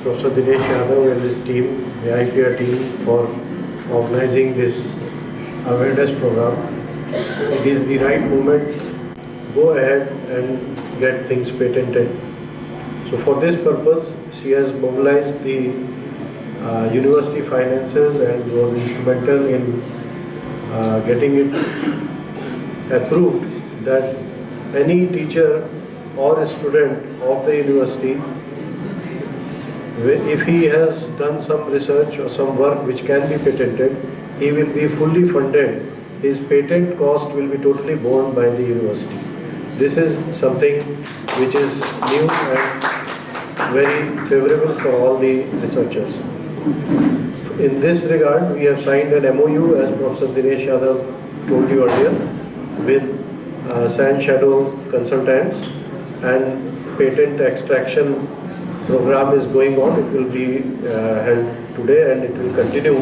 Professor Dinesh Yadav and his team, the IPR team, for organizing this awareness program. It is the right moment. Go ahead and get things patented. So for this purpose, she has mobilized the university finances and was instrumental in getting it approved that any teacher or a student of the university, if he has done some research or some work which can be patented, he will be fully funded. His patent cost will be totally borne by the university. This is something which is new and very favorable for all the researchers. In this regard, we have signed an MOU, as Professor Dinesh Yadav told you earlier, with Sand Shadow Consultants, and patent extraction program is going on. It will be held today and it will continue.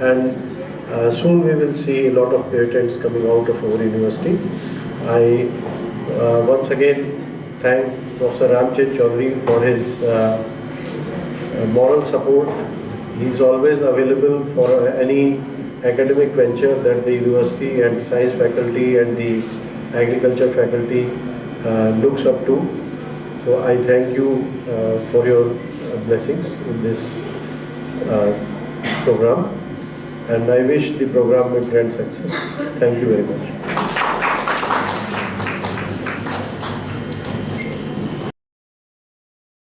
And soon we will see a lot of patents coming out of our university. I once again thank Professor Ramchit Chaudhary for his moral support. He is always available for any academic venture that the university and science faculty and the agriculture faculty looks up to. So I thank you for your blessings in this program, and I wish the program will grant success. Thank you very much.